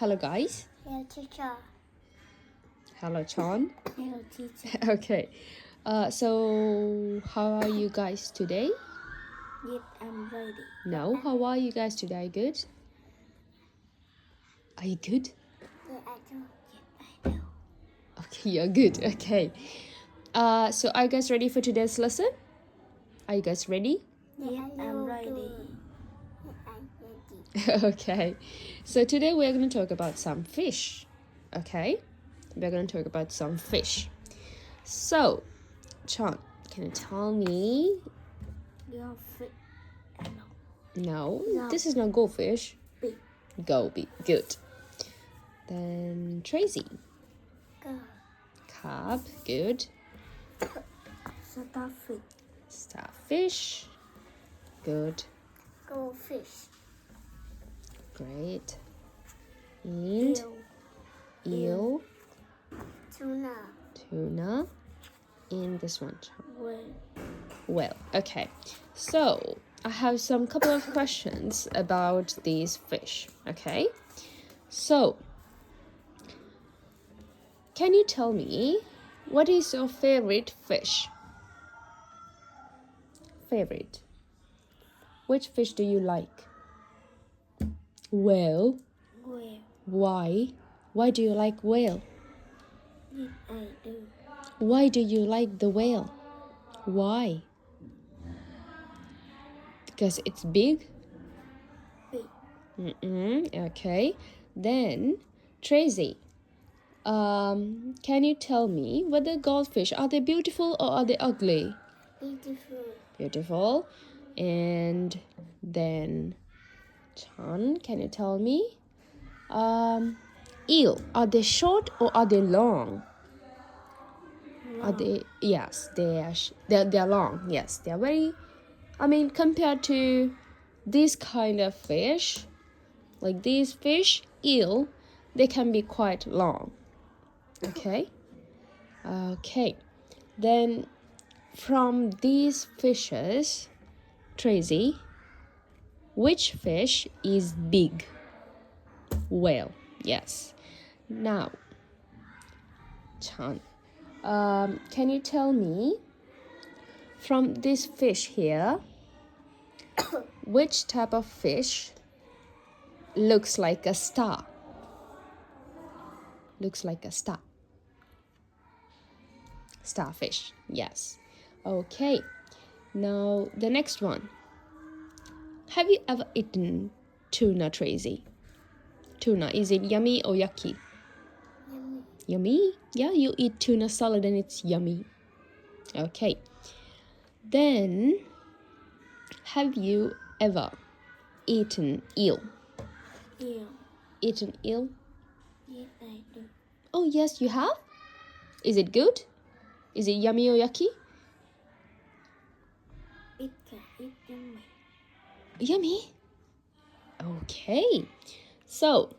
Hello, guys. Hello, teacher. Hello, Chan. Hello, teacher. Okay. So how are you guys today? Yes, I'm ready. No, how are you guys today? Good? Are you good? Yeah, I do. Yes, I do. Okay, you're good. Okay. So are you guys ready for today's lesson? Are you guys ready? Yes, I'm ready. Yes, I'm ready. Okay. So today we're going to talk about some fish. Okay? We're going to talk about some fish. So, Chan, can you tell me? Your feet. No, No. this is not goldfish. Big. Goby. Good. Then Tracy. Go. Carp. Good. Starfish. Starfish. Good. Goldfish. Great. And eel. Tuna. Tuna. And this one. Whale. Well, okay. So I have some couple of questions about these fish. Okay. So can you tell me what is your favorite fish? Favorite. Which fish do you like? Whale. Whale. Why? Why do you like whale? Yes, I do. Why do you like the whale? Why? Because it's big? Big. Okay. Then, Tracy, can you tell me whether goldfish, are they beautiful or are they ugly? Beautiful. Beautiful. And then, Chan, can you tell me? Eel, are they short or are they long? Are they? Yes, they're long. Yes, they're very. I mean, compared to this kind of fish, like these fish, eel, they can be quite long. Okay. Okay. Then, from these fishes, Tracy, which fish is big? Whale. Yes. Now, Chan, can you tell me from this fish here, which type of fish looks like a star? Looks like a star. Starfish. Yes. Okay. Now the next one. Have you ever eaten tuna, Tracy? Tuna, is it yummy or yucky? Yummy. Yummy? Yeah, you eat tuna salad and it's yummy. Okay. Then, have you ever eaten eel? Eel. Eaten eel? Yes, I do. Oh, yes, you have? Is it good? Is it yummy or yucky? It can eat yummy. Yummy. Okay. So,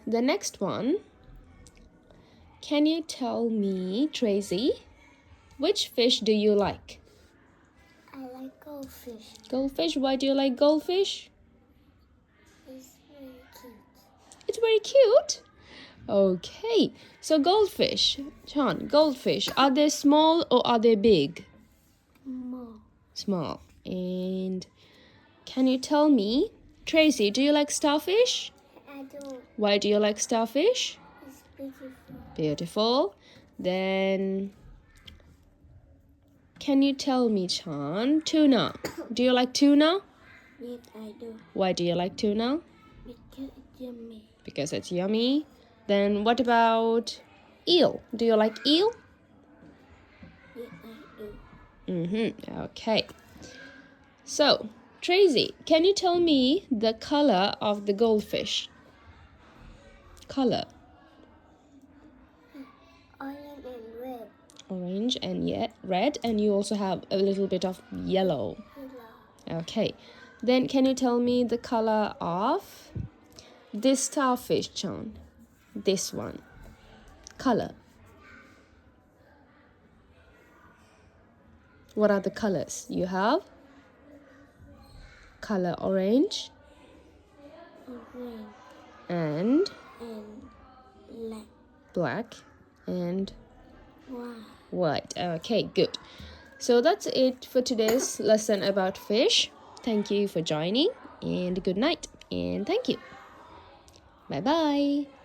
the next one. Can you tell me, Tracy, which fish do you like? I like goldfish. Goldfish. Why do you like goldfish? It's very cute. It's very cute. Okay. So goldfish, Chan, goldfish, are they small or are they big? More. Small. And can you tell me, Tracy, do you like starfish? I do. Why do you like starfish? It's beautiful. Beautiful. Then, can you tell me, Chan, tuna? Do you like tuna? Yes, I do. Why do you like tuna? Because it's yummy. Because it's yummy. Then what about eel? Do you like eel? Yes, I do. Okay. So, Tracy, can you tell me the color of the goldfish? Color. Orange and red. Orange and red, and you also have a little bit of yellow. Hello. Okay. Then can you tell me the color of this starfish, John? This one. Color. What are the colors you have? Color orange Orange. and black, and Wow. white. Okay, good. So that's it for today's lesson about fish. Thank you for joining, and good night, and thank you. Bye bye.